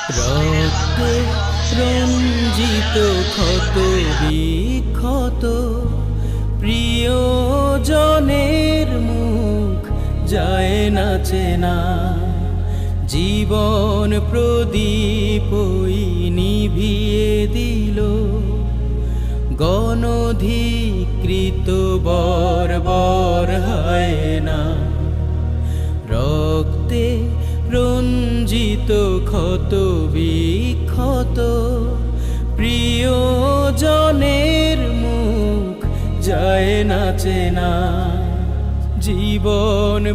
রক্তে রঞ্জিত ক্ষত বিক্ষত প্রিয়জনের মুখ যায় না চেনা। জীবন প্রদীপই নিভিয়ে দিল গণধিকৃত বর্বর হয় না। রক্তে রঞ্জিত ক্ষত বিক্ষত প্রিয়জনের মুখ যায় না চেনা। জীবন